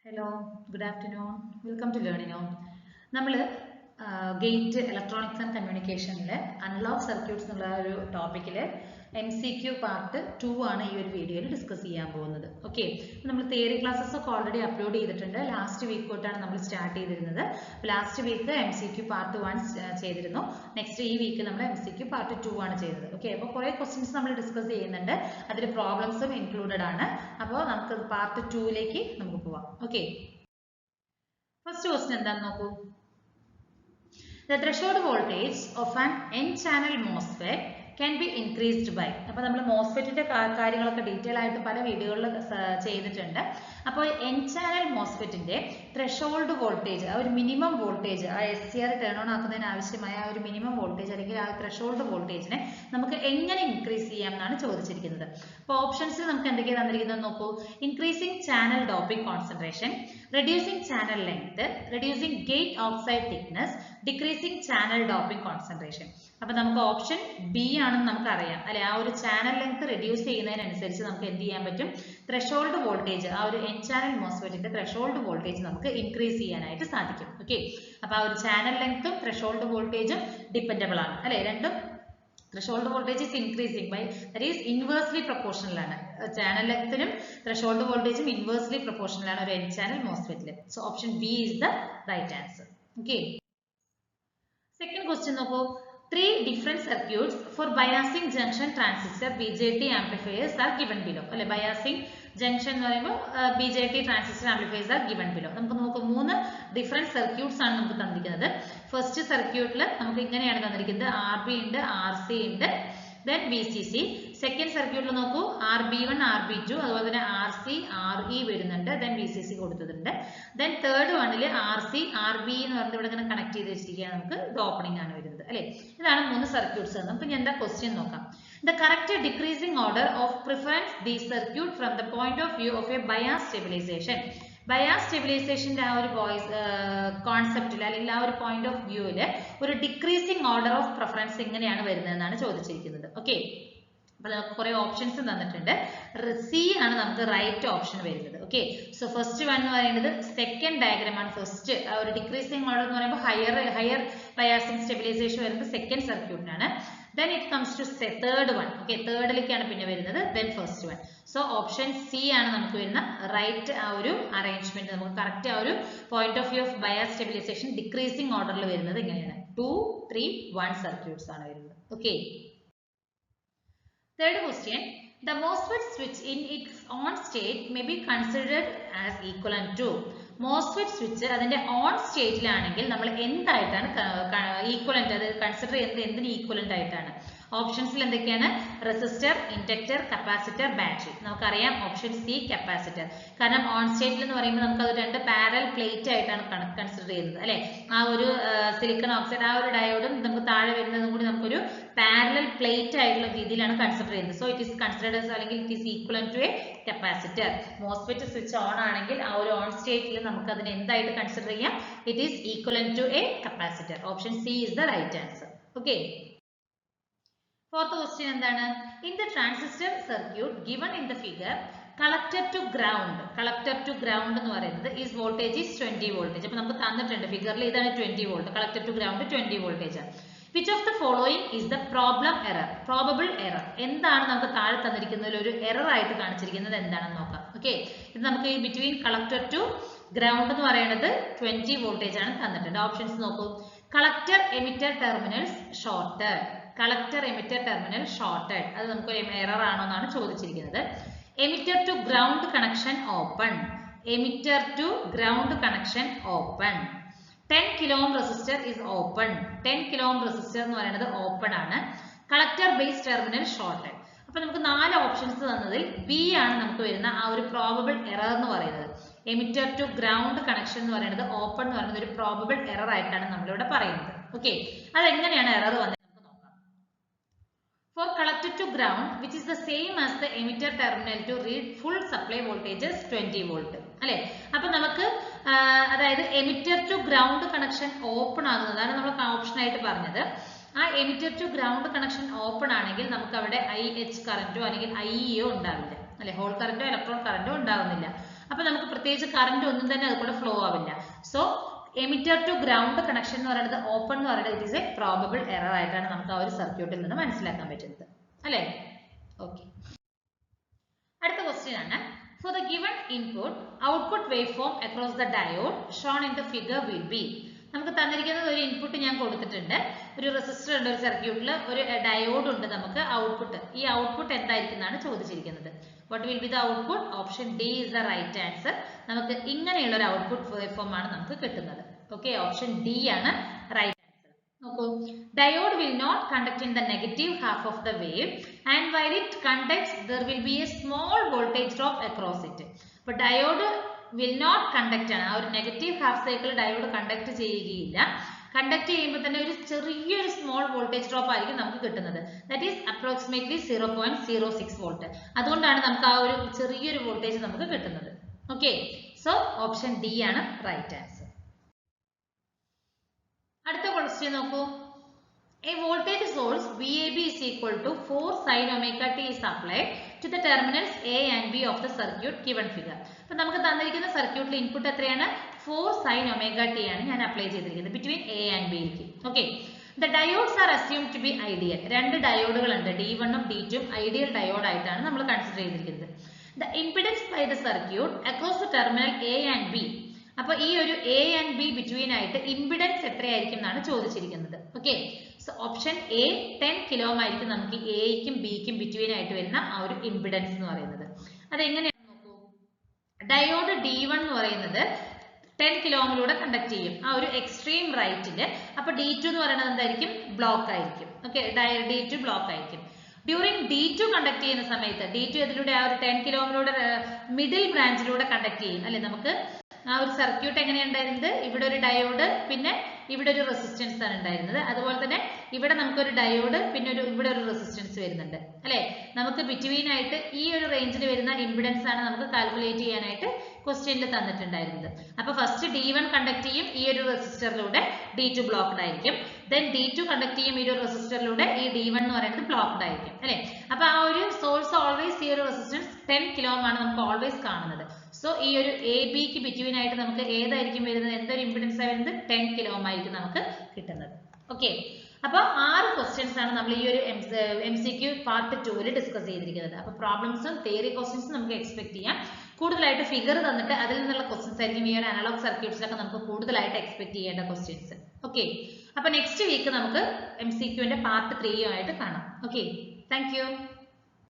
Hello, good afternoon. Welcome to Learning On. നമ്മൾ GATE electronics and കമ്മ്യൂണിക്കേഷനിൽ analog circuits എന്നുള്ള ഒരു ടോപ്പിക്കിൽ MCQ പാർട്ട് 2 ആണ് ഈ ഒരു വീഡിയോയിൽ ഡിസ്കസ് ചെയ്യാൻ പോകുന്നത്. ഓക്കെ, നമ്മൾ തിയറി ക്ലാസ്സസ് ഒക്കെ ഓൾറെഡി അപ്ലോഡ് ചെയ്തിട്ടുണ്ട്. ലാസ്റ്റ് വീക്ക് തൊട്ടാണ് നമ്മൾ സ്റ്റാർട്ട് ചെയ്തിരുന്നത്. ലാസ്റ്റ് വീക്ക് MCQ പാർട്ട് 1 ചെയ്തിരുന്നു. നെക്സ്റ്റ് ഈ വീക്ക് നമ്മൾ MCQ പാർട്ട് 2 ആണ് ചെയ്തത്. ഓക്കെ, അപ്പോൾ കുറേ ക്വസ്റ്റ്യൻസ് നമ്മൾ ഡിസ്കസ് ചെയ്യുന്നുണ്ട്. അതിൽ പ്രോബ്ലംസും ഇൻക്ലൂഡഡ് ആണ്. അപ്പോൾ നമുക്ക് പാർട്ട് 2ലേക്ക് നമുക്ക് പോവാം. ഓക്കെ, ഫസ്റ്റ് ക്വസ്റ്റ്യൻ എന്താണെന്ന് നോക്കൂ. The threshold voltage of an N-channel MOSFET can be increased by. അപ്പോൾ നമ്മൾ മോസ്ഫെറ്റിന്റെ കാര്യങ്ങളൊക്കെ ഡീറ്റെയിൽ ആയിട്ട് പല വീഡിയോകളിൽ ചെയ്തിട്ടുണ്ട്. അപ്പോൾ N-channel മോസ്ഫെറ്റിന്റെ ത്രെഷോൾഡ് വോൾട്ടേജ്, ആ ഒരു മിനിമം വോൾട്ടേജ്, ആ SCR ടേൺ ഓൺ ആക്കുന്നതിന് ആവശ്യമായ ആ ഒരു മിനിമം വോൾട്ടേജ് അല്ലെങ്കിൽ ആ ത്രെഷോൾഡ് വോൾട്ടേജിനെ നമുക്ക് എങ്ങനെ ഇൻക്രീസ് ചെയ്യാം എന്നാണ് ചോദിച്ചിരിക്കുന്നത്. അപ്പോൾ ഓപ്ഷൻസിൽ നമുക്ക് എന്തൊക്കെയാണ് തന്നിരിക്കുന്നത് നോക്കൂ. Increasing channel doping concentration, reducing channel length, reducing gate oxide thickness, decreasing channel doping concentration. അപ്പോൾ നമുക്ക് ഓപ്ഷൻ ബി ആണെന്ന് നമുക്ക് അറിയാം അല്ലെ. ആ ഒരു ചാനൽ ലെങ്ത് റെഡ്യൂസ് ചെയ്യുന്നതിനനുസരിച്ച് നമുക്ക് എന്ത് ചെയ്യാൻ പറ്റും, ത്രെഷോൾഡ് വോൾട്ടേജ്, ആ ഒരു N ചാനൽ മോസ്ഫെറ്റിന്റെ ത്രെഷോൾഡ് വോൾട്ടേജ് നമുക്ക് ഇൻക്രീസ് ചെയ്യാനായിട്ട് സാധിക്കും. ഓക്കെ, അപ്പോൾ ആ ഒരു ചാനൽ ലെങ്ത്തും ത്രെഷോൾഡ് വോൾട്ടേജും ഡിപ്പെൻഡബിൾ ആണ് അല്ലെ. രണ്ടും threshold voltage is increasing by, that is inversely proportional ആണ്. ചാനൽ ലെങ്ത്തിനും threshold voltage inversely proportional ആണ് ഒരു N channel MOSFET. So option B is the right answer. Okay. Second question നോക്കൂ. 3 different circuits for biasing junction transistor BJT amplifiers are given below. അല്ലെ, biasing junction എന്ന് പറയുമ്പോൾ BJT transistor amplifiers are given below. നമുക്ക് നോക്കൂ, 3 different circuits ആണ് നമുക്ക് തന്നിരിക്കുന്നത്. First സർക്യൂട്ടിൽ നമുക്ക് ഇങ്ങനെയാണ് തന്നിരിക്കുന്നത്. RB ഉണ്ട്, RC ഉണ്ട്, then VCC. സെക്കൻഡ് സർക്യൂട്ടിൽ നോക്കൂ, RB1 RB2 അതുപോലെ തന്നെ RC RE വരുന്നുണ്ട്, then VCC കൊടുത്തിട്ടുണ്ട്. then തേർഡ് വണ്ണിൽ RC RB എന്ന് പറഞ്ഞിട്ട് ഇവിടെ ഇങ്ങനെ കണക്ട് ചെയ്ത് വെച്ചിരിക്കുകയാണ്. നമുക്ക് ഇത് ഓപ്പണിംഗ് ആണ് വരുന്നത് അല്ലെ. ഇതാണ് 3 സർക്യൂട്ട്സ്. നമുക്ക് എന്താ ക്വസ്റ്റ്യൻ നോക്കാം. The correct decreasing order of preference these circuit from the point of view of a bias stabilization. Bias സ്റ്റെബിലൈസേഷന്റെ ആ ഒരു കോൺസെപ്റ്റിൽ അല്ലെങ്കിൽ ആ ഒരു പോയിന്റ് ഓഫ് വ്യൂവിൽ ഒരു ഡിക്രീസിങ് ഓർഡർ ഓഫ് പ്രിഫറൻസ് എങ്ങനെയാണ് വരുന്നതെന്നാണ് ചോദിച്ചിരിക്കുന്നത്. ഓക്കെ, അപ്പോൾ നമുക്ക് കുറെ ഓപ്ഷൻസ് തന്നിട്ടുണ്ട്. സി ആണ് നമുക്ക് റൈറ്റ് ഓപ്ഷൻ വരുന്നത്. ഓക്കെ, സോ ഫസ്റ്റ് വൺ എന്ന് പറയുന്നത് സെക്കൻഡ് ഡയഗ്രാം ആണ്. ഫസ്റ്റ് ആ ഒരു ഡിക്രീസിങ് ഓർഡർ എന്ന് പറയുമ്പോൾ ഹയർ ബയാസിങ് സ്റ്റെബിലൈസേഷൻ വരുന്നത് സെക്കൻഡ് സർക്യൂട്ടിനാണ്. Then it comes to third one. Okay, തേർഡിലേക്കാണ് പിന്നെ വരുന്നത്, then first one. So option C ആണ് നമുക്ക് വരുന്ന റൈറ്റ് ആ ഒരു അറേഞ്ച്മെന്റ്. നമുക്ക് കറക്റ്റ് ആ ഒരു point of view of bias stabilization decreasing ഓർഡറിൽ വരുന്നത് ഇങ്ങനെയാണ്. 2, 3, 1 സർക്യൂട്ട്സ് ആണ് വരുന്നത്. Okay, third question. The MOSFET switch in its on state may be considered as equivalent to. MOSFET switch അതിന്റെ ഓൺ സ്റ്റേറ്റിലാണെങ്കിൽ നമ്മൾ എന്തായിട്ടാണ് ഈക്വലന്റ്, അത് കൺസിഡർ ചെയ്യുന്നത് എന്തിന് ഈക്വലന്റ് ആയിട്ടാണ്? ഓപ്ഷൻസിൽ എന്തൊക്കെയാണ്? Resistor, inductor, capacitor, battery. നമുക്കറിയാം ഓപ്ഷൻ സി കപ്പാസിറ്റർ. കാരണം ഓൺ സ്റ്റേറ്റിൽ എന്ന് പറയുമ്പോൾ നമുക്ക് അത് രണ്ട് പാരൽ പ്ലേറ്റ് ആയിട്ടാണ് കൺസിഡർ ചെയ്യുന്നത് അല്ലെ. ആ ഒരു സിലിക്കൺ ഓക്സൈഡ്, ആ ഒരു ഡയോഡും നമുക്ക് താഴെ വരുന്നതും കൂടി നമുക്കൊരു പാരലൽ പ്ലേറ്റ് ആയിട്ടുള്ള രീതിയിലാണ് കൺസിഡർ ചെയ്യുന്നത്. സോ ഇറ്റ് ഈസ് കൺസിഡേർഡ് അല്ലെങ്കിൽ it is equivalent to a capacitor. MOSFET switch on ആണെങ്കിൽ ആ ഒരു ഓൺ സ്റ്റേറ്റിൽ നമുക്ക് അതിനെ എന്തായിട്ട് കൺസിഡർ ചെയ്യാം? It is equivalent to a capacitor. Option C is the right answer. Okay, fourth question എന്താണ്? In the transistor circuit given in the figure, collector to ground എന്ന് പറയുന്നത് is voltage is 20 voltage. അപ്പോൾ നമുക്ക് തന്നിട്ടുണ്ട് ഫിഗറിൽ ഇതാണ് 20 volt, collector to ground 20 voltage ആണ്. Which of the following is the probable error? എന്താണ് നമുക്ക് താഴെ തന്നിരിക്കുന്നതിൽ ഒരു എറർ ആയിട്ട് കാണിച്ചിരിക്കുന്നത് എന്താണെന്ന് നോക്കാം. ഓക്കെ, ഇത് നമുക്ക് ഈ ബിറ്റ്വീൻ കളക്ടർ ടു ഗ്രൗണ്ട് എന്ന് പറയുന്നത് 20 വോൾട്ടേജ് ആണ് തന്നിട്ടുണ്ട്. ഓപ്ഷൻസ് നോക്കൂ. Collector emitter terminals shorted, collector emitter terminal shorted, അത് നമുക്കൊരു എറർ ആണോ എന്നാണ് ചോദിച്ചിരിക്കുന്നത്. Emitter to ground connection open, emitter to ground connection open. 10 kilo ohm resistor is open, 10 kilo ohm resistor എന്ന് പറയുന്നത് ഓപ്പൺ ആണ്. Collector base terminal shorted. അപ്പൊ നമുക്ക് 4 ഓപ്ഷൻസ് തന്നതിൽ ബി ആണ് നമുക്ക് വരുന്ന ആ ഒരു പ്രോബബിൾ എറർ എന്ന് പറയുന്നത്. എമിറ്റർ ടു ഗ്രൗണ്ട് കണക്ഷൻ എന്ന് പറയുന്നത് ഓപ്പൺ എന്ന് പറയുന്നത് ഒരു പ്രോബബിൾ എറർ ആയിട്ടാണ് നമ്മളിവിടെ പറയുന്നത്. ഓക്കെ, അതെങ്ങനെയാണ് എറർ വന്നത്? For collector to ground, which is the same as the emitter terminal to read full supply voltages 20 volt. അല്ലെ, അപ്പൊ നമുക്ക് അതായത് emitter to ground connection open ആകുന്നതാണ് നമ്മൾ ഓപ്ഷൻ ആയിട്ട് പറഞ്ഞത്. ആ emitter to ground connection open ആണെങ്കിൽ നമുക്ക് അവിടെ IH കറന്റോ അല്ലെങ്കിൽ IEO ഉണ്ടാവില്ല അല്ലെ, ഹോൾ കറന്റോ ഇലക്ട്രോൺ കറന്റോ ഉണ്ടാവുന്നില്ല. അപ്പോൾ നമുക്ക് പ്രത്യേകിച്ച് കറണ്ട് ഒന്നും തന്നെ അതുകൂടെ ഫ്ലോ ആവില്ല. So emitter to ground connection എന്ന് പറയുന്നത് ഓപ്പൺ എന്ന് പറയുന്നത് it is a probable error ആയിട്ടാണ് നമുക്ക് ആ ഒരു സർക്യൂട്ടിൽ നിന്ന് മനസ്സിലാക്കാൻ പറ്റുന്നത് അല്ലേ. ഓക്കെ, അടുത്ത ക്വസ്റ്റ്യൻ ആണ്. For the given input, output waveform across the diode shown in the figure will be. നമുക്ക് തന്നിരിക്കുന്നത് ഒരു ഇൻപുട്ട് ഞാൻ കൊടുത്തിട്ടുണ്ട്, ഒരു റെസിസ്റ്റർ ഉണ്ട്, ഒരു സർക്യൂട്ടിൽ ഒരു ഡയോഡ് ഉണ്ട്, നമുക്ക് ഔട്ട്പുട്ട്, ഈ ഔട്ട്പുട്ട് എന്തായിരിക്കും എന്നാണ് ചോദിച്ചിരിക്കുന്നത്. What will be the output? Option D is the right answer. നമുക്ക് ഇങ്ങനെയുള്ള ഒരു ഔട്ട്പുട്ട് വേവ്ഫോം ആണ് നമുക്ക് കിട്ടുന്നത്. ഓക്കെ, ഓപ്ഷൻ ഡി ആണ് റൈറ്റ് ആൻസർ. നോക്കൂ, diode will not conduct in the negative half of the wave and while it conducts there will be a small voltage drop across it. അപ്പോൾ diode will not conduct ആണ്, ആ ഒരു negative half cycle diode conduct ചെയ്യുകയില്ല. Conduct ചെയ്യുമ്പോൾ തന്നെ ഒരു ചെറിയൊരു small voltage drop ആയിരിക്കും നമുക്ക് കിട്ടുന്നത്. That is approximately 0.06 volt. അതുകൊണ്ടാണ് നമുക്ക് ആ ഒരു ചെറിയൊരു വോൾട്ടേജ് നമുക്ക് കിട്ടുന്നത്. ഓക്കെ, സോ ഓപ്ഷൻ ഡി ആണ് റൈറ്റ് ആൻസർ. അടുത്ത ക്വസ്റ്റ്യൻ നോക്കൂ. A voltage source VAB is equal to 4 sin omega t is applied to the terminals A and B of the circuit given figure. അപ്പോൾ നമുക്ക് തന്നിരിക്കുന്ന സർക്യൂട്ടിൽ input എത്രയാണ്? 4 sin omega t ആണ് ഞാൻ അപ്ലൈ ചെയ്തിരിക്കുന്നത് ബിറ്റ്വീൻ A and B ക്ക്. Okay, the diodes are assumed to be ideal. രണ്ട് ഡയോഡുകൾ ഉണ്ട്, D1 ഉം D2 ഉം ഐഡിയൽ ഡയോഡ് ആയിട്ടാണ് നമ്മൾ കൺസിഡർ ചെയ്തിരിക്കുന്നത്. The impedance by the circuit across the terminal A and B. അപ്പോൾ ഈ ഒരു A and B ബിറ്റ്വീൻ ആയിട്ട് ഇംപിഡൻസ് എത്രയായിരിക്കും എന്നാണ് ചോദിച്ചിരിക്കുന്നത്. Okay, so option A 10 kilo ആയിരിക്കും നമുക്ക് എയ്ക്കും ബിക്കും ബിറ്റ്വീൻ ആയിട്ട് വരുന്ന ആ ഒരു ഇംപിഡൻസ് എന്ന് പറയുന്നത്. അതെങ്ങനെയാണ് നോക്കൂ. ഡയോഡ് D1 എന്ന് പറയുന്നത് 10 കിലോയിലൂടെ കണ്ടക്ട് ചെയ്യും ആ ഒരു എക്സ്ട്രീം റൈറ്റില്. അപ്പൊ D2 എന്ന് പറയുന്നത് എന്തായിരിക്കും? ബ്ലോക്ക് ആയിരിക്കും. ഓക്കെ, D2 ബ്ലോക്ക് ആയിരിക്കും. ഡ്യൂറിംഗ് D2 കണ്ടക്ട് ചെയ്യുന്ന സമയത്ത് D2 ഇതിലൂടെ ആ ഒരു 10 കിലോയിലൂടെ മിഡിൽ ബ്രാഞ്ചിലൂടെ കണ്ടക്ട് ചെയ്യും അല്ലെ. നമുക്ക് ആ ഒരു സർക്യൂട്ട് എങ്ങനെയുണ്ടായിരുന്നത്? ഇവിടെ ഒരു ഡയോഡ്, പിന്നെ ഇവിടെ ഒരു റെസിസ്റ്റൻസ് ആണ് ഉണ്ടായിരുന്നത്. അതുപോലെ തന്നെ ഇവിടെ നമുക്കൊരു ഡയോഡ്, പിന്നെ ഇവിടെ ഒരു റെസിസ്റ്റൻസ് വരുന്നുണ്ട് അല്ലെ. നമുക്ക് ബിറ്റ്വീൻ ആയിട്ട് ഈ ഒരു റേഞ്ചിൽ വരുന്ന ഇംപിഡൻസ് ആണ് നമുക്ക് കാൽക്കുലേറ്റ് ചെയ്യാനായിട്ട് ക്വസ്റ്റ്യനിൽ തന്നിട്ടുണ്ടായിരുന്നത്. അപ്പൊ ഫസ്റ്റ് D1 കണ്ടക്ട് ചെയ്യും ഈ ഒരു റെസിസ്റ്ററിലൂടെ, D2 ബ്ലോക്ക്ഡ് ആയിരിക്കും. ദെൻ D2 കണ്ടക്ട് ചെയ്യും ഈ ഒരു റെസിസ്റ്ററിലൂടെ, ഈ D1 എന്ന് പറയുന്നത് ബ്ലോക്ക്ഡ് ആയിരിക്കും അല്ലെ. അപ്പൊ ആ ഒരു സോഴ്സ് ഓൾവേസ് ഈ ഒരു റെസിസ്റ്റൻസ് 10 കിലോ ആണ് നമുക്ക് ഓൾവേസ് കാണുന്നത്. സോ ഈ ഒരു എ ബിക്ക് ബിറ്റ്വീൻ ആയിട്ട് നമുക്ക് ഏതായിരിക്കും വരുന്നത്? എന്തൊരു ഇംപിഡൻസ് ആണ് വരുന്നത്? 10 കിലോ ആയിരിക്കും നമുക്ക് കിട്ടുന്നത്. ഓക്കെ, അപ്പോൾ 6 ക്വസ്റ്റ്യൻസ് ആണ് നമ്മൾ ഈ ഒരു MCQ പാർട്ട് 2 ഡിസ്കസ് ചെയ്തിരിക്കുന്നത്. അപ്പോൾ പ്രോബ്ലംസും തിയറി ക്വസ്റ്റ്യൻസും നമുക്ക് എക്സ്പെക്ട് ചെയ്യാം. കൂടുതലായിട്ട് ഫിഗർ തന്നിട്ട് അതിൽ നിന്നുള്ള ക്വസ്റ്റ്യൻസ് ആയിരിക്കും ഈ ഒരു അനലോഗ് സർക്യൂട്ട്സിലൊക്കെ നമുക്ക് കൂടുതലായിട്ട് എക്സ്പെക്ട് ചെയ്യേണ്ട ക്വസ്റ്റ്യൻസ്. ഓക്കെ, അപ്പോൾ നെക്സ്റ്റ് വീക്ക് നമുക്ക് MCQന്റെ പാർട്ട് 3 ആയിട്ട് കാണാം. Okay, thank you.